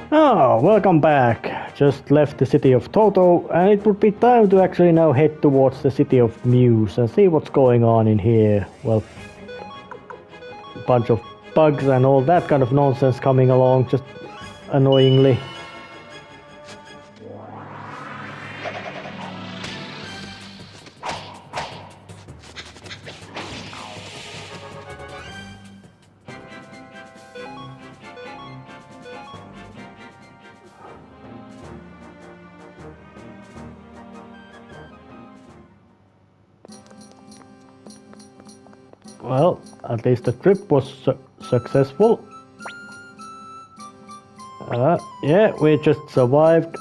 Oh, welcome back. Just left the city of Toto, and it would be time to actually now head towards the city of Muse and see what's going on in here. Well, bunch of bugs and all that kind of nonsense coming along, just annoyingly. Well, at least the trip was successful. Yeah, we just survived.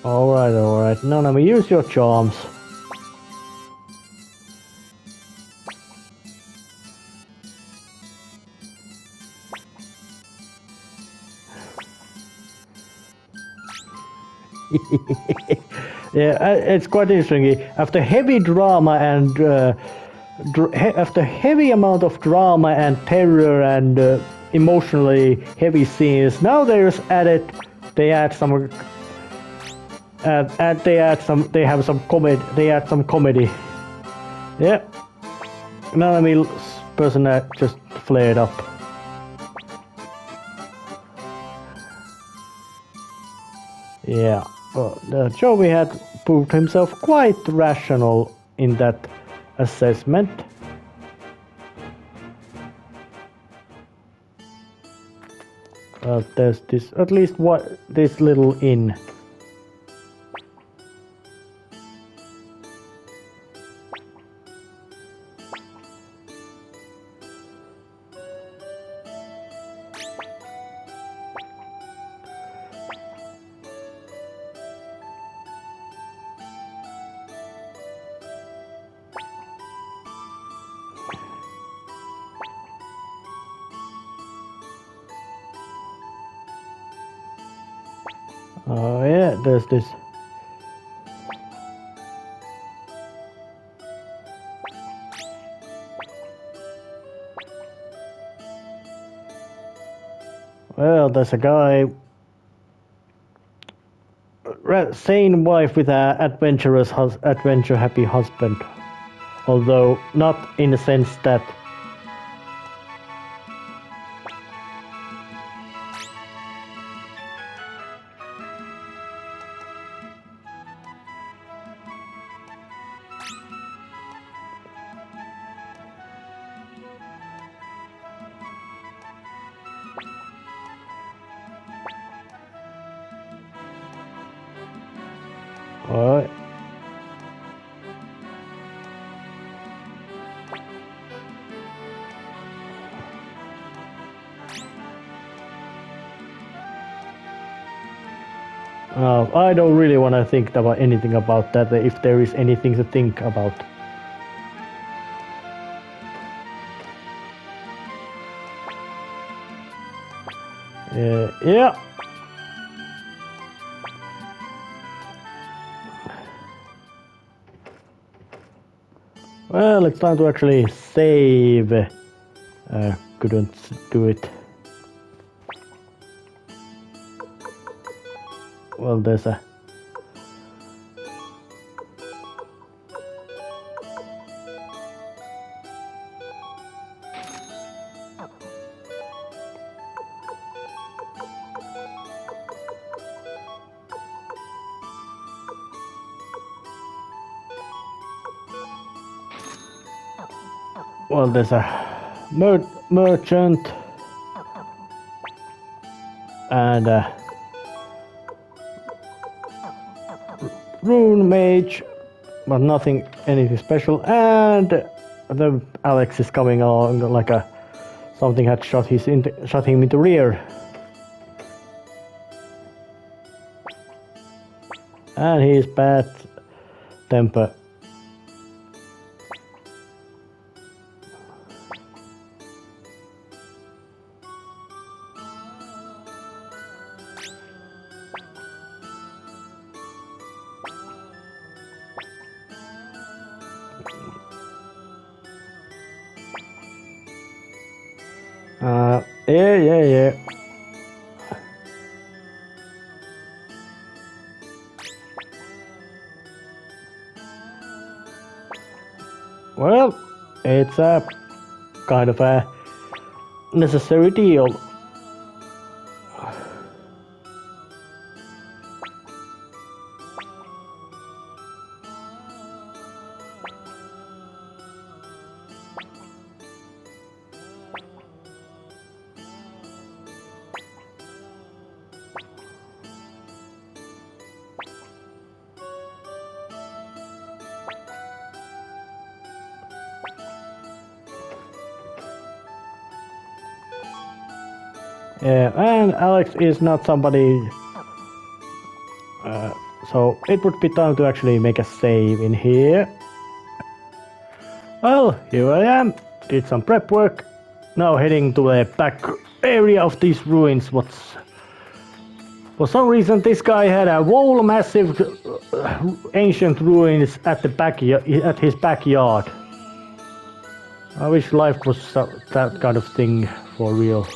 Alright. Now let me use your charms. Yeah, it's quite interesting. After heavy drama and after heavy amount of drama and terror and emotionally heavy scenes, now there's added. They add some. They add some. They have some comedy. They add some comedy. Yeah. Now let me person that just flared up. Yeah. Well, Joey had proved himself quite rational in that assessment. Well, there's this, at least what this little inn. Oh yeah, there's this. Well, there's a guy, sane wife with a adventure happy husband. Although not in the sense that alright. I don't really want to think about anything about that, if there is anything to think about. Yeah. Well, it's time to actually save. Couldn't do it. Well, there's a... Well, there's a merchant and a rune mage, but anything special. And the Alex is coming along like something had shot him into rear. And he's bad temper. Yeah. Well, it's a kind of a necessary deal. Yeah, and Alex is not somebody, so it would be time to actually make a save in here. Well, here I am, did some prep work, now heading to the back area of these ruins. For some reason this guy had a whole massive ancient ruins at his backyard. I wish life was that kind of thing for real.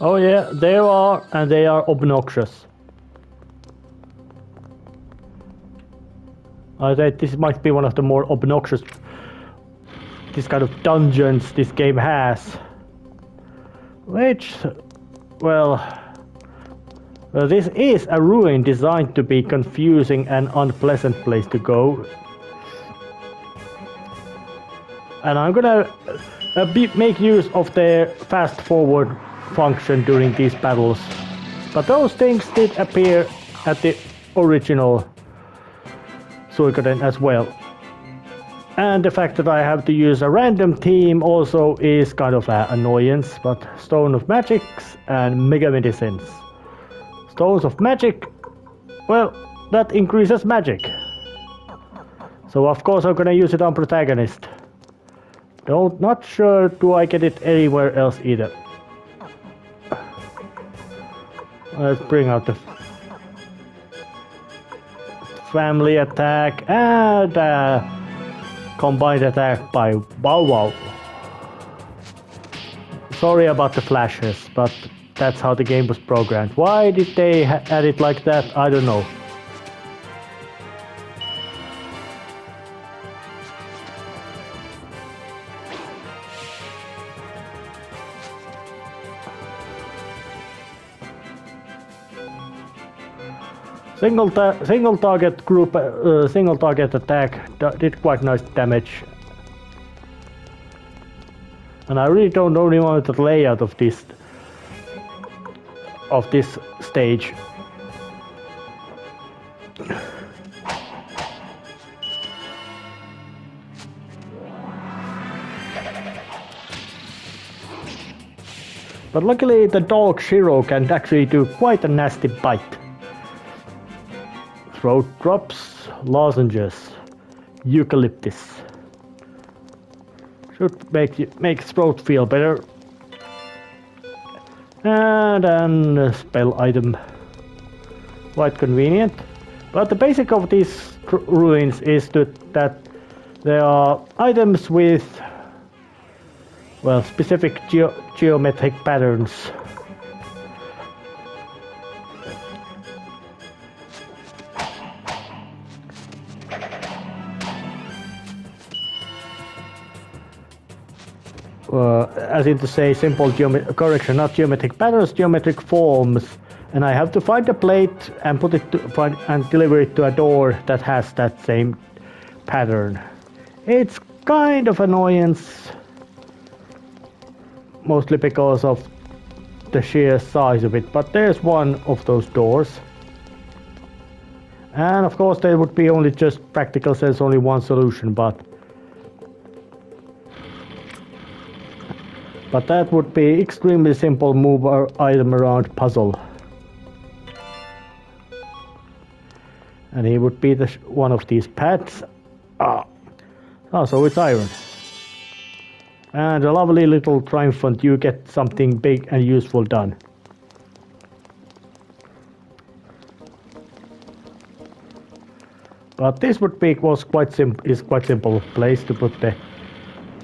Oh yeah, they are, and they are obnoxious. I think this might be one of the more obnoxious this kind of dungeons this game has. Which, well, this is a ruin designed to be confusing and unpleasant place to go. And I'm gonna make use of their fast forward function during these battles, but those things did appear at the original Suikoden as well. And the fact that I have to use a random team also is kind of an annoyance, but Stone of Magics and Mega Medicines. Stones of Magic, well, that increases magic. So of course I'm gonna use it on protagonist. Not sure do I get it anywhere else either. Let's bring out the family attack and combined attack by Wow. Sorry about the flashes, but that's how the game was programmed. Why did they add it like that? I don't know. Single target attack did quite nice damage, and I really don't know the layout of this stage. But luckily the dog Shiro can actually do quite a nasty bite. Throat drops, lozenges, eucalyptus. Should make throat feel better. And then a spell item. Quite convenient. But the basic of these ruins is that there are items with, well, specific geometric patterns. As in to say simple correction, not geometric patterns, geometric forms, and I have to find a plate and and deliver it to a door that has that same pattern. It's kind of annoyance, mostly because of the sheer size of it, but there's one of those doors. And of course there would be only just practical sense only one solution, but that would be extremely simple move or item around puzzle. And he would be one of these pads. Oh, so it's iron. And a lovely little triumphant, you get something big and useful done. But this would be quite simple place to put the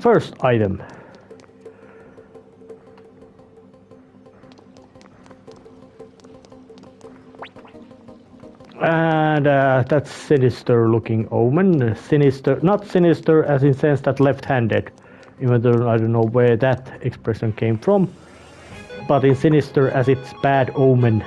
first item. And that's sinister looking omen. Sinister, not sinister as in sense that left-handed, even though I don't know where that expression came from, but in sinister as it's bad omen.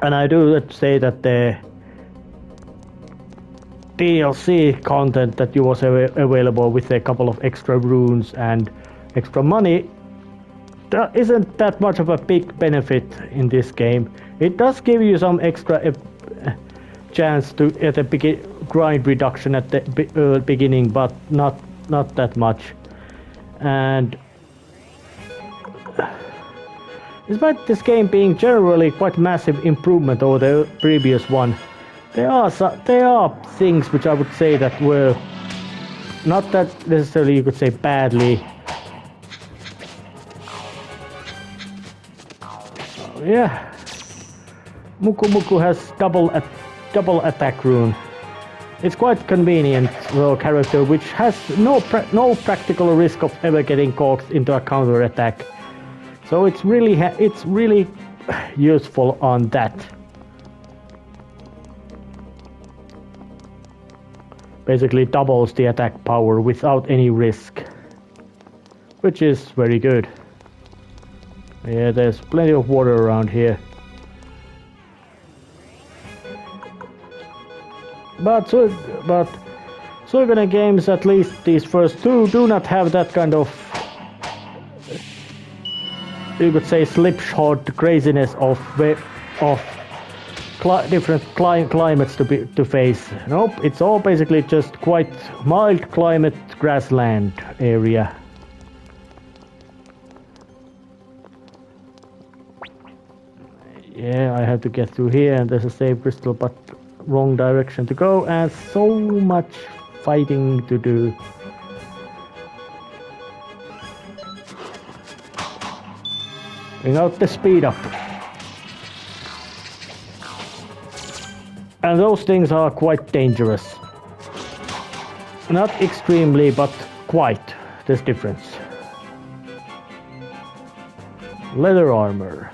And I do say that the DLC content that was available with a couple of extra runes and extra money, there isn't that much of a big benefit in this game. It does give you some extra chance to at a grind reduction at the beginning, but not that much. And despite this game being generally quite massive improvement over the previous one, there are things which I would say that were not that necessarily you could say badly. Yeah, Muku has double attack rune. It's quite convenient for a character which has no practical risk of ever getting caught into a counter attack. So it's really useful on that. Basically doubles the attack power without any risk, which is very good. Yeah, there's plenty of water around here. But Suikoden games, at least these first two, do not have that kind of, you could say, slipshod craziness of different climates to face. Nope, it's all basically just quite mild climate grassland area. Yeah, I have to get through here, and there's a save crystal, but wrong direction to go, and so much fighting to do. Bring out the speed up. And those things are quite dangerous. Not extremely, but quite. There's difference. Leather armor.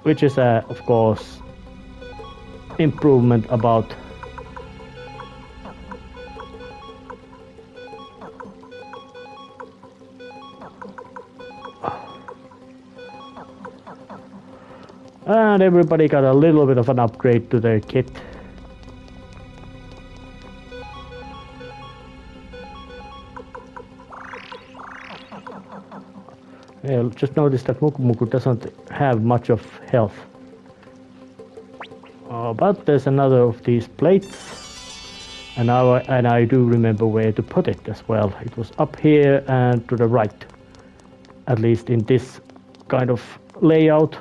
Which is of course, improvement about and everybody got a little bit of an upgrade to their kit. Yeah, just notice that Muku doesn't have much of health. But there's another of these plates, and I do remember where to put it as well. It was up here and to the right, at least in this kind of layout.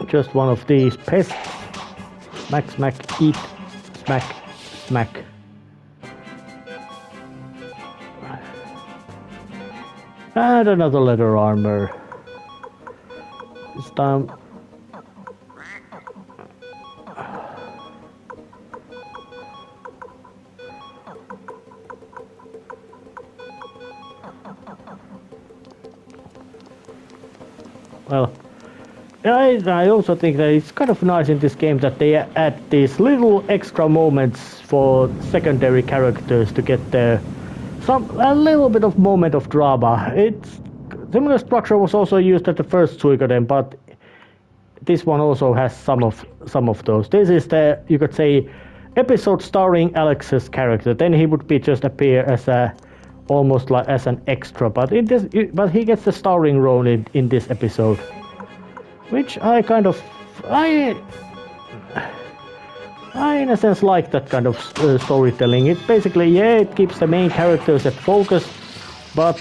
Just one of these pests. Smack, smack, eat, smack, smack. And another leather armor. This time. Well, I also think that it's kind of nice in this game that they add these little extra moments for secondary characters to get a little bit of moment of drama. Similar structure was also used at the first Suikoden, but this one also has some of those. This is the, you could say, episode starring Alex's character. Then he would be just appear as a almost like as an extra, but but he gets the starring role in this episode, which I in a sense like that kind of storytelling. It basically, yeah, it keeps the main characters at focus, but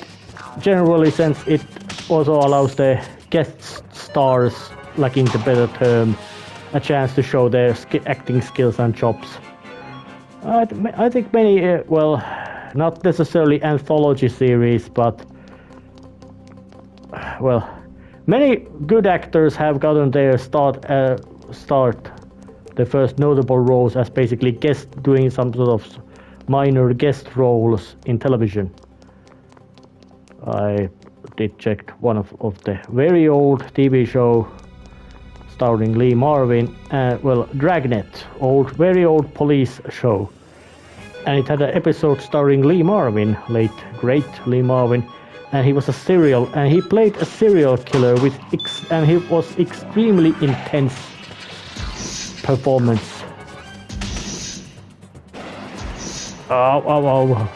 generally since it also allows the guest stars, lacking the better term, a chance to show their acting skills and chops. I think many, well, not necessarily anthology series, but well, many good actors have gotten their start, the first notable roles as basically doing some sort of minor guest roles in television. I did check one of the very old TV show starring Lee Marvin, well, Dragnet, very old police show. And it had an episode starring Lee Marvin, late great Lee Marvin, and he was he played a serial killer and he was extremely intense performance. Oh.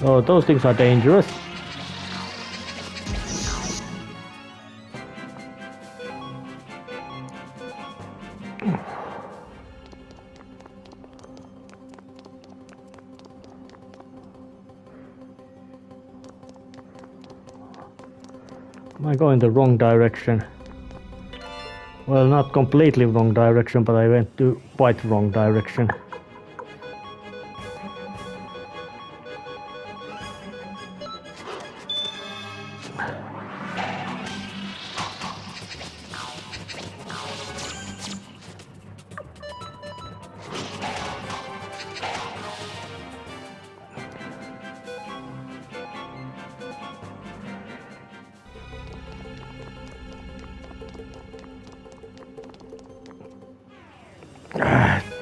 Oh, those things are dangerous. Am I going the wrong direction? Well, not completely wrong direction, but I went to quite wrong direction.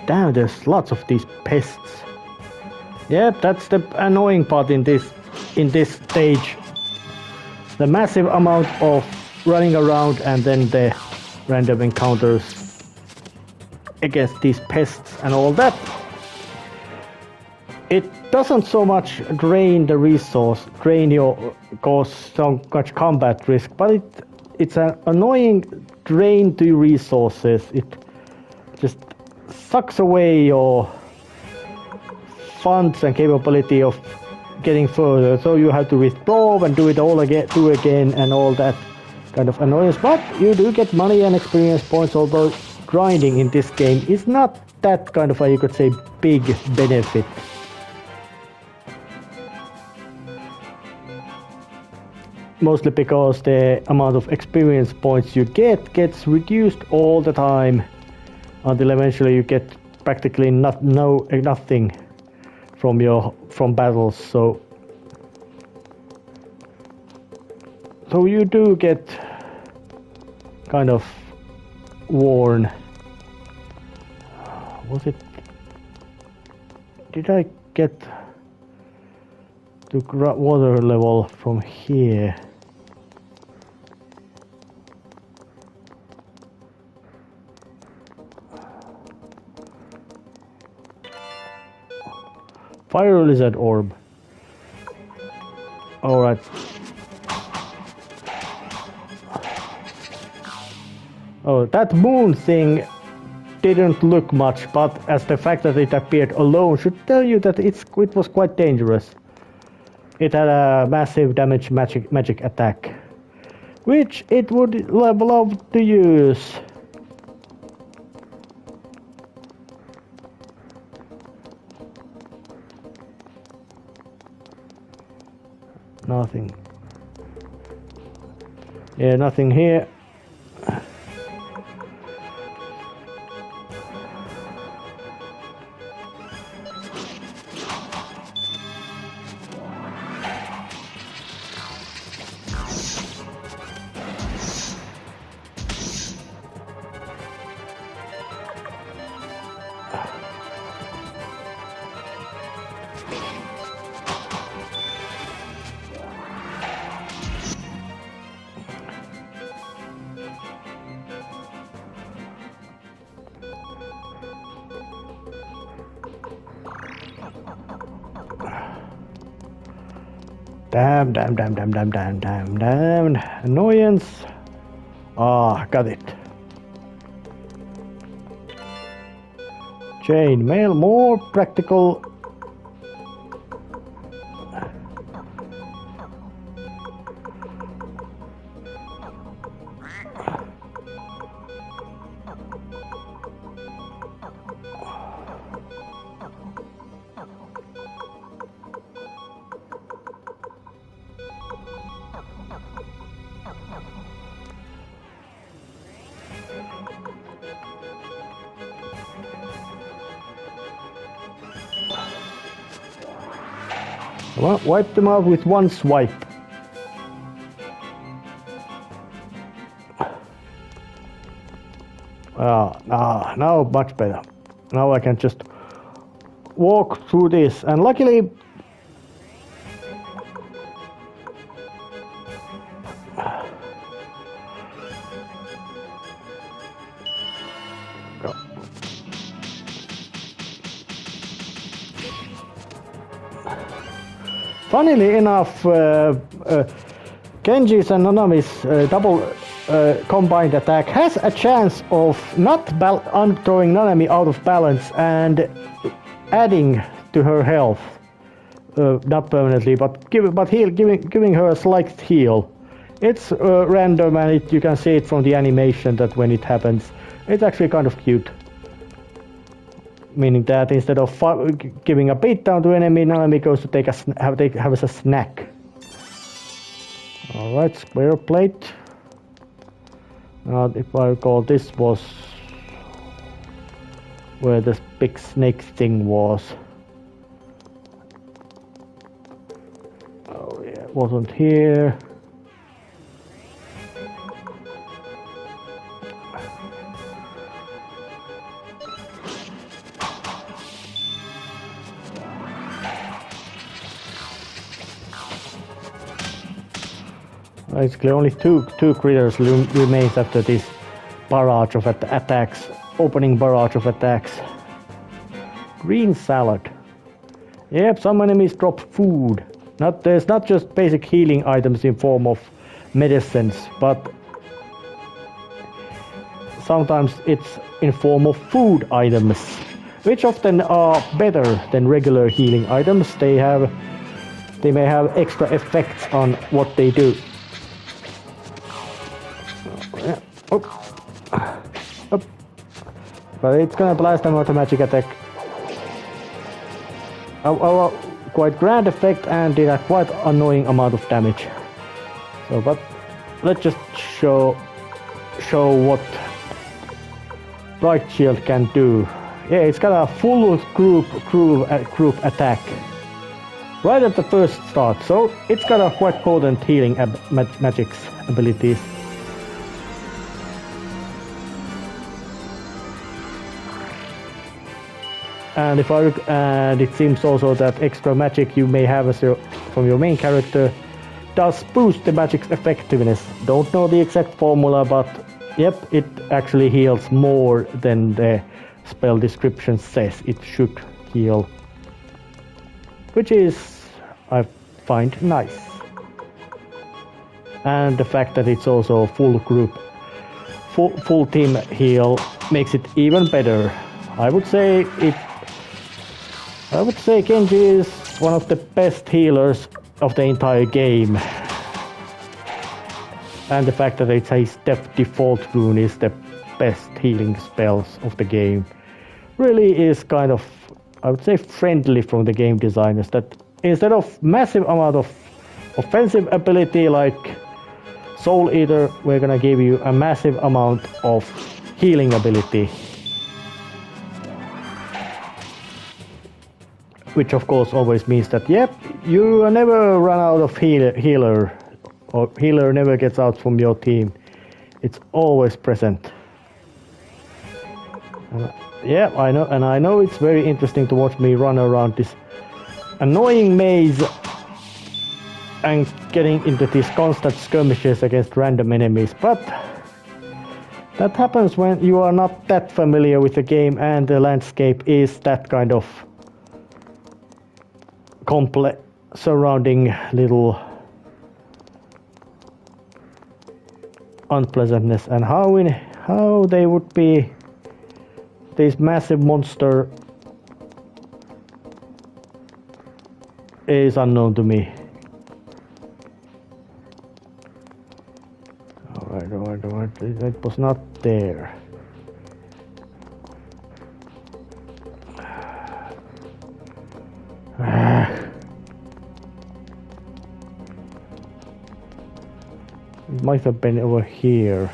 Damn, there's lots of these pests. Yep, that's the annoying part in this stage. The massive amount of running around and then the random encounters against these pests and all that. It doesn't so much drain your cause so much combat risk, but it's an annoying drain to resources. It just sucks away your funds and capability of getting further, so you have to withdraw and do again and all that kind of annoyance. But you do get money and experience points, although grinding in this game is not that kind of a, you could say, big benefit. Mostly because the amount of experience points you gets reduced all the time, until eventually you get practically nothing from battles. So you do get kind of worn. Did I get to water level from here? Fire lizard orb. Alright. Oh, that moon thing didn't look much, but as the fact that it appeared alone should tell you that it was quite dangerous. It had a massive damage magic attack, which it would love to use. Nothing. Yeah, nothing here. Damn. Annoyance. Ah, got it. Chain mail, more practical. Wipe them out with one swipe. Now much better. Now I can just walk through this, and luckily funnily enough, Genji's and Nanami's double combined attack has a chance of not throwing Nanami out of balance and adding to her health. Not permanently, but giving her a slight heal. It's random, and you can see it from the animation that when it happens, it's actually kind of cute. Meaning that instead of giving a beatdown to enemy, Nanami goes to have a snack. Alright, square plate. If I recall, this was where this big snake thing was. Oh yeah, it wasn't here. Basically, only two critters remains after this barrage of attacks, opening barrage of attacks. Green salad. Yep, some enemies drop food. There's not just basic healing items in form of medicines, but sometimes it's in form of food items, which often are better than regular healing items. They may have extra effects on what they do. Up. But it's gonna blast them with a magic attack. Quite grand effect and did a quite annoying amount of damage. So, but let's just show what Bright Shield can do. Yeah, it's got a full group attack right at the first start. So it's got a quite potent healing magics abilities. And it seems also that extra magic you may have from your main character does boost the magic's effectiveness. Don't know the exact formula, but yep, it actually heals more than the spell description says it should heal, which is, I find, nice. And the fact that it's also full team heal makes it even better. I would say Genji is one of the best healers of the entire game. And the fact that it's a default rune is the best healing spells of the game really is kind of, I would say, friendly from the game designers, that instead of massive amount of offensive ability like Soul Eater, we're gonna give you a massive amount of healing ability. Which of course always means that, yep, you never run out of healer, or healer never gets out from your team. It's always present. Yeah, I know, and I know it's very interesting to watch me run around this annoying maze and getting into these constant skirmishes against random enemies, but that happens when you are not that familiar with the game and the landscape is that kind of surrounding little unpleasantness, and how they would be this massive monster is unknown to me. Alright, it was not there. It might have been over here.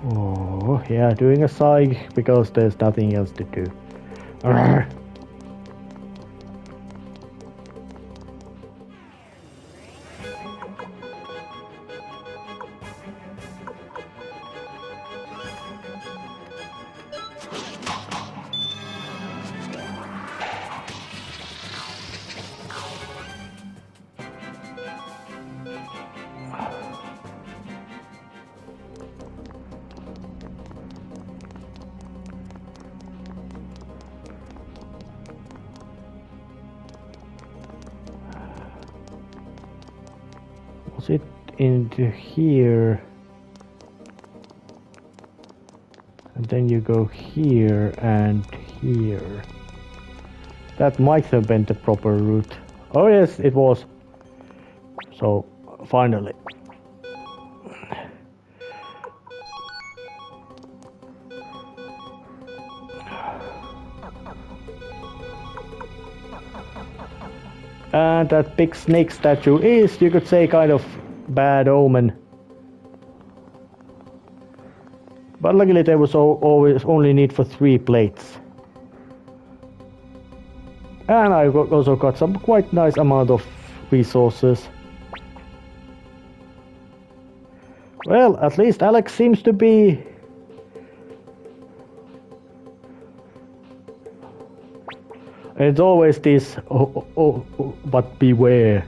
Oh, yeah, doing a psych because there's nothing else to do. Arrgh. Was it into here? And then you go here and here. That might have been the proper route. Oh yes, it was. So, finally. And that big snake statue is, you could say, kind of bad omen. But luckily there was always only need for 3 plates. And I also got some quite nice amount of resources. Well, at least Alex seems to be... It's always this, but beware.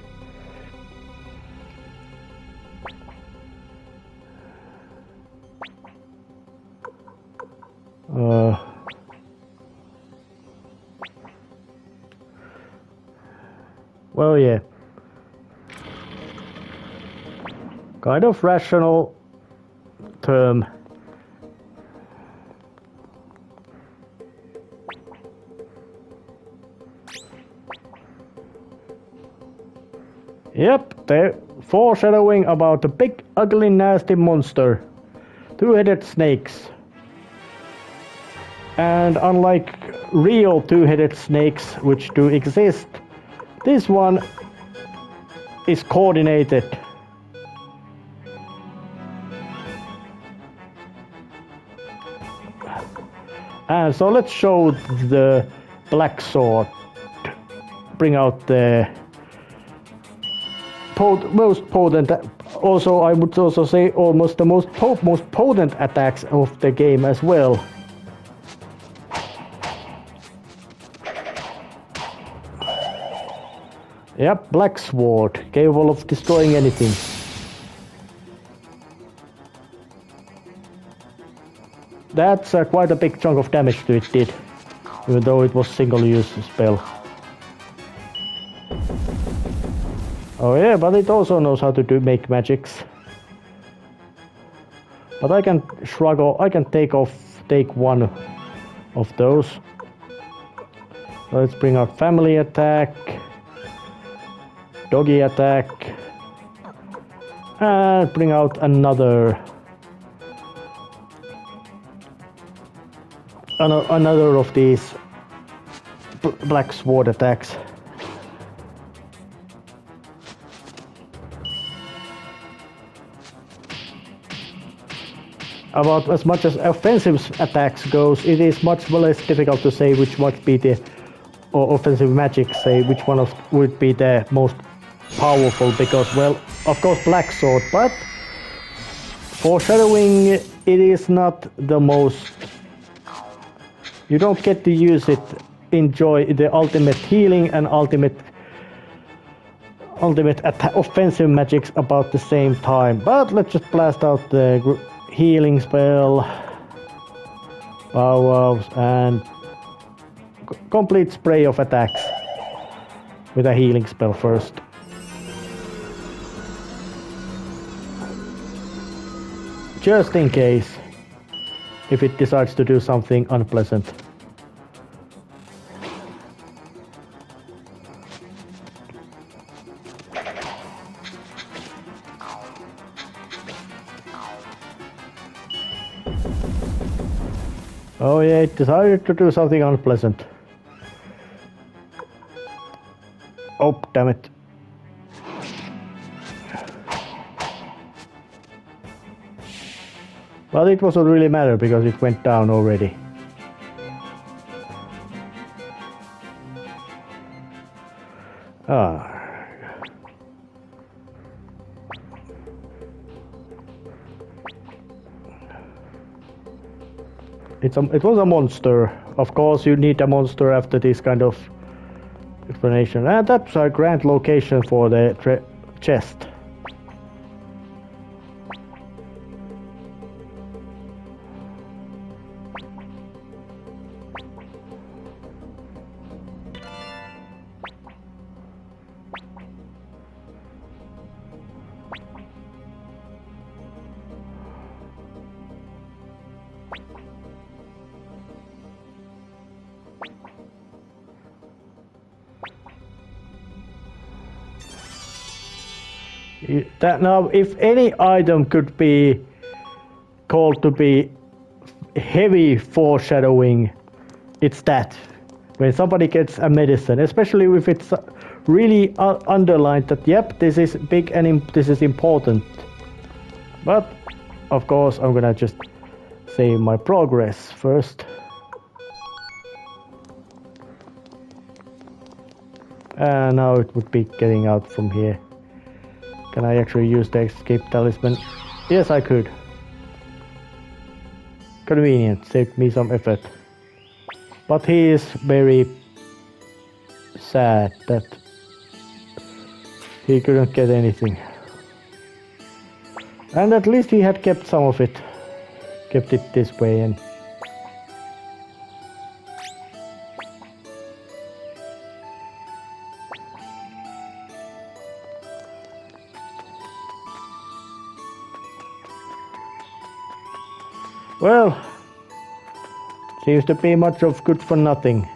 Well, yeah. Kind of rational term. Yep, they're foreshadowing about the big, ugly, nasty monster. 2-headed snakes. And unlike real 2-headed snakes, which do exist, this one is coordinated. And so let's show the black sword. Bring out the most potent, also I would also say almost the most potent attacks of the game as well. Yep, black sword, capable of destroying anything. That's quite a big chunk of damage to it did, even though it was single-use spell. Oh yeah, but it also knows how to make magics. But I can take one of those. So let's bring out family attack, doggy attack, and bring out another of these black sword attacks. About as much as offensive attacks goes, it is much less difficult to say which might be the offensive magic, say which one would be the most powerful, because, well, of course black sword, but foreshadowing, it is not the most... You don't get to use it enjoy the ultimate healing and ultimate offensive magics about the same time. But let's just blast out the healing spell, power-ups, and complete spray of attacks with a healing spell first. Just in case, if it decides to do something unpleasant. Oh yeah, it decided to do something unpleasant. Oh, damn it. Well, it doesn't really matter because it went down already. Ah. It was a monster. Of course, you need a monster after this kind of explanation. And that's a grand location for the chest. Now, if any item could be called to be heavy foreshadowing, it's that. When somebody gets a medicine, especially if it's really underlined that, yep, this is big and this is important. But, of course, I'm gonna just save my progress first. And now it would be getting out from here. Can I actually use the escape talisman? Yes, I could. Convenient, saved me some effort. But he is very sad that he couldn't get anything. And at least he had kept some of it. Kept it this way and... Well, seems to be much of good for nothing.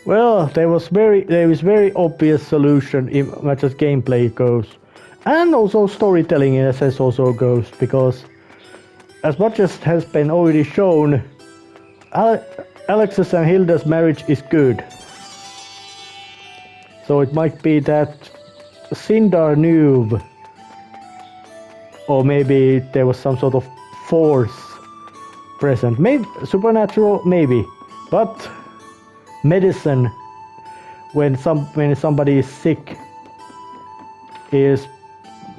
Well, there is very obvious solution in much as gameplay goes, and also storytelling in a sense also goes, because as much as has been already shown, Alex's and Hilda's marriage is good. So it might be that Sindar knew, or maybe there was some sort of force present. Maybe supernatural, maybe, but medicine when somebody is sick is,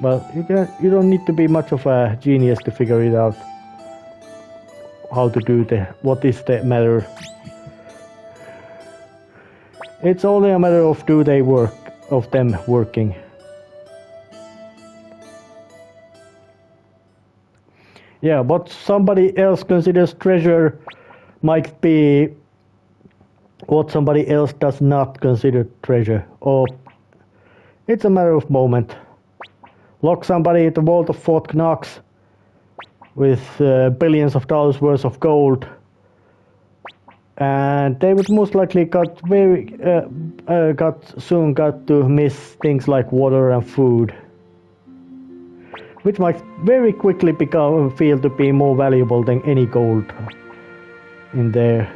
well, you don't need to be much of a genius to figure it out how to do what is the matter. It's only a matter of them working. Yeah, what somebody else considers treasure might be what somebody else does not consider treasure, or it's a matter of moment. lock somebody at the vault of Fort Knox with billions of dollars worth of gold, and they would most likely soon got to miss things like water and food, which might very quickly feel to be more valuable than any gold in there.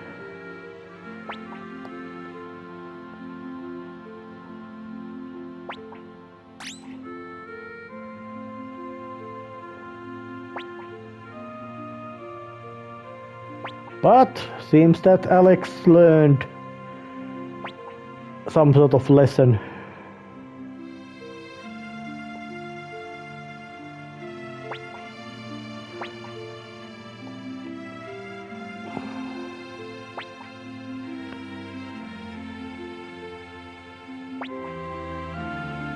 But seems that Alex learned some sort of lesson.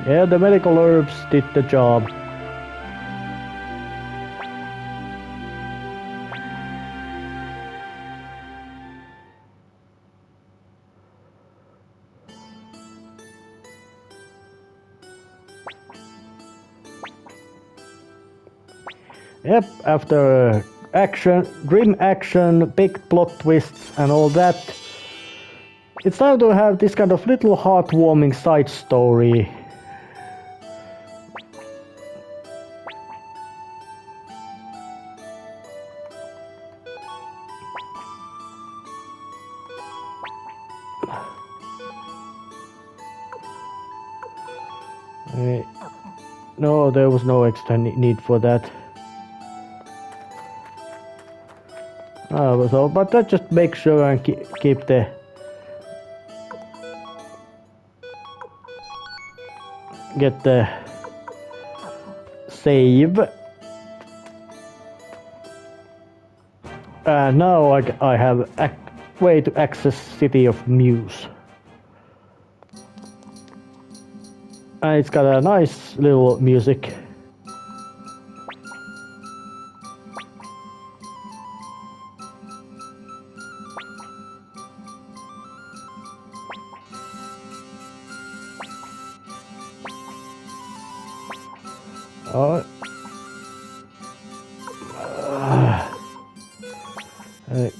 Yeah, the medical herbs did the job. Yep, after action, grim action, big plot twists and all that, it's time to have this kind of little heartwarming side story. No, there was no extra need for that. But that just make sure and keep the get the save. And now I have a way to access City of Muse. And it's got a nice little music.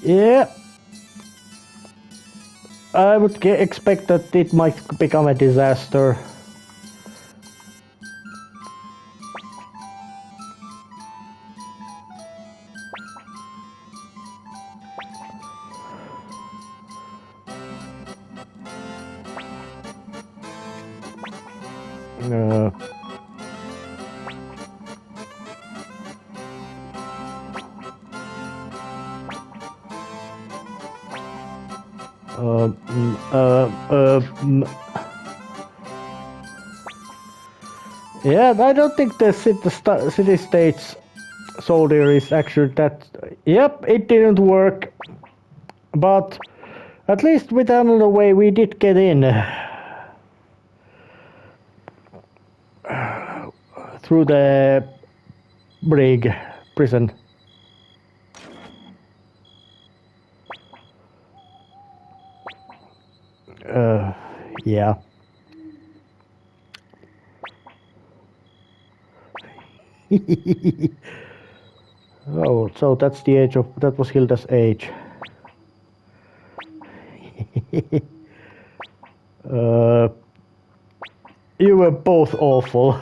Yeah, I would expect that it might become a disaster. Yeah, I don't think the city-states soldier is actually that. Yep, it didn't work, but at least with another way we did get in through the prison. Yeah. Oh, so that's the age of that was Hilda's age. You were both awful.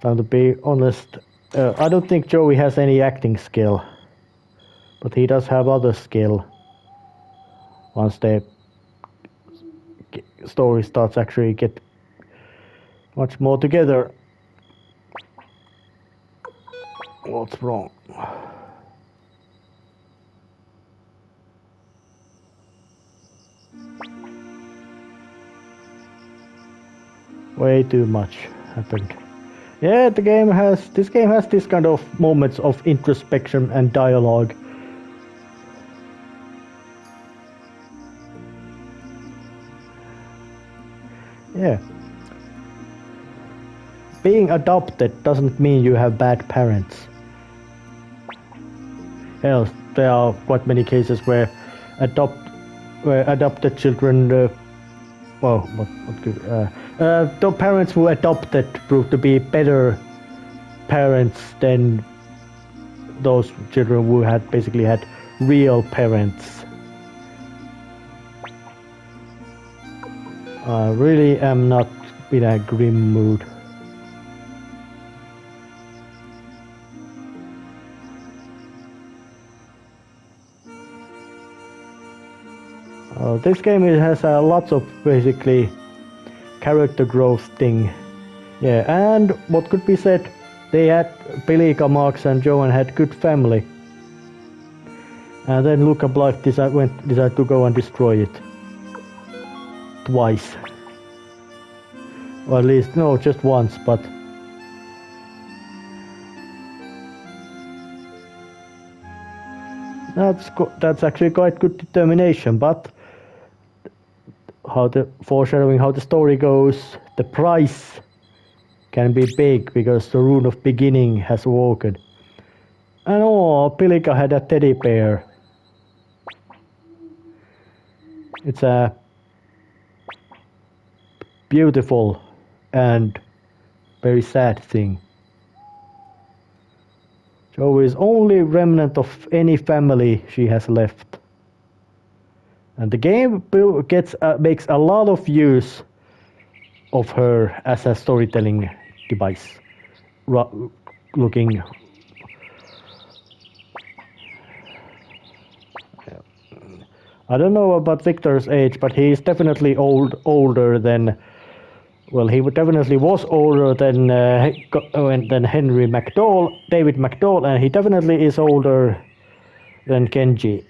Time to be honest. I don't think Joey has any acting skill, but he does have other skill. Once the story starts actually get much more together. What's wrong? Way too much happened. Yeah, this game has this kind of moments of introspection and dialogue. Yeah. Being adopted doesn't mean you have bad parents. Hell, there are quite many cases where adopted children well, what could the parents who adopted proved to be better parents than those children who had basically had real parents. I really am not in a grim mood. This game has lots of basically character growth thing. Yeah, and what could be said, they had Pelika, Max and Johan had good family. And then Luca Blight decided to go and destroy it. Twice. Or at least, no, just once, but... That's actually quite good determination, but... foreshadowing how the story goes, the price can be big because the rune of beginning has awoken. And Pelika had a teddy bear. It's a beautiful and very sad thing. Joe is only remnant of any family she has left. And the game makes a lot of use of her as a storytelling device. Looking... I don't know about Victor's age, but he is definitely older than... Well, he definitely was older than Henry McDowell, David McDowell, and he definitely is older than Kenji.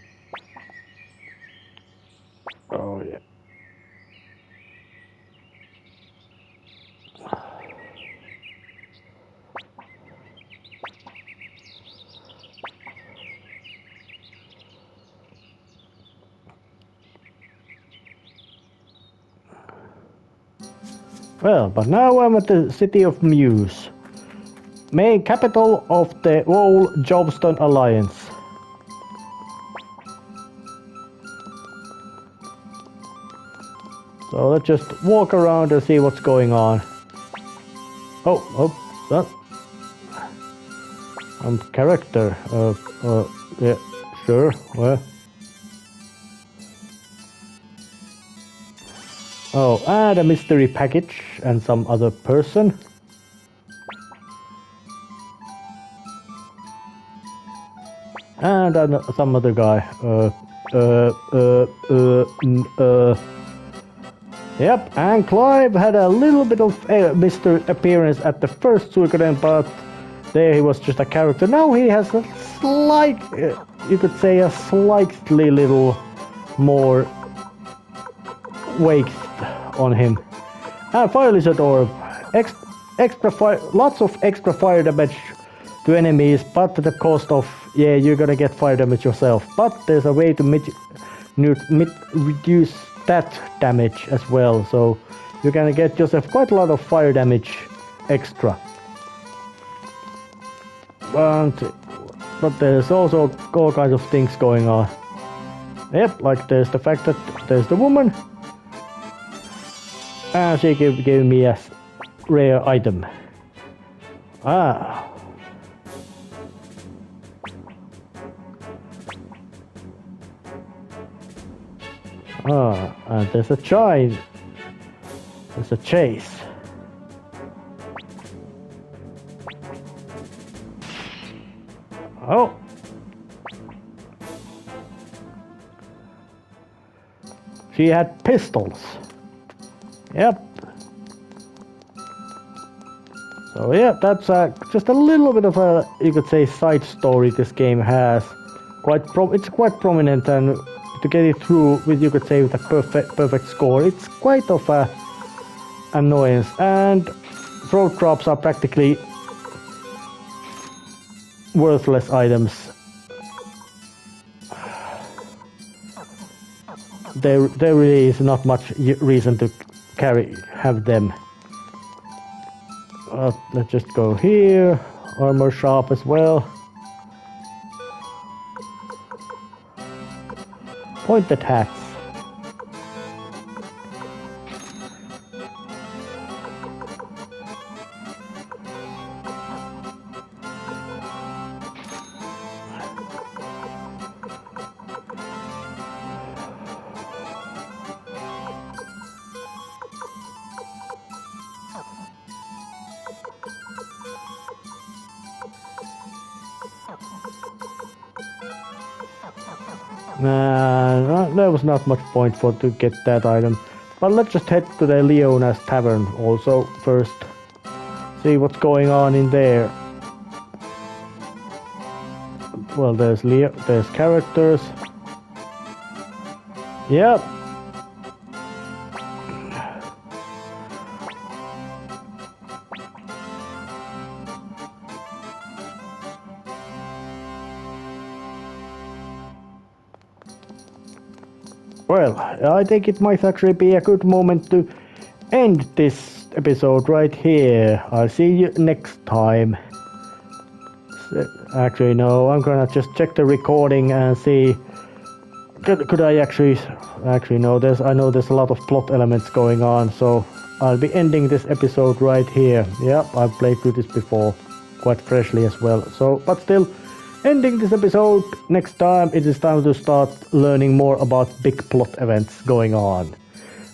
Oh yeah. Well, but now I'm at the city of Muse, main capital of the whole Jobston Alliance. So let's just walk around and see what's going on. Character. Yeah, sure. Well. Oh, and a mystery package and some other person. And some other guy. Yep, and Clive had a little bit of mystery appearance at the first Suikoden, but there he was just a character. Now he has a slight, you could say a slightly little more weight on him. And Fire Lizard Orb. Lots of extra fire damage to enemies, but at the cost of, yeah, you're gonna get fire damage yourself. But there's a way to reduce that damage as well, so you're gonna get yourself quite a lot of fire damage extra. But there's also all kinds of things going on. Yep, like there's the fact that there's the woman. And she gave me a rare item. And there's a child. There's a chase. Oh. She had pistols. Yep. So yeah, that's just a little bit of a, you could say, side story this game has. It's quite prominent, and to get it through with, you could say, with a perfect score, it's quite of a annoyance. And throat drops are practically worthless items. There really is not much reason to have them. Let's just go here. Armor shop as well. Pointed hats. There was not much point for to get that item. But let's just head to the Leona's Tavern also first. See what's going on in there. Well, there's characters. Yep. Well, I think it might actually be a good moment to end this episode right here. I'll see you next time. Actually, no, I'm gonna just check the recording and see. Could I actually no? I know there's a lot of plot elements going on, so I'll be ending this episode right here. Yep, I've played through this before, quite freshly as well. So, but still. Ending this episode, next time it is time to start learning more about big plot events going on.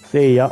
See ya!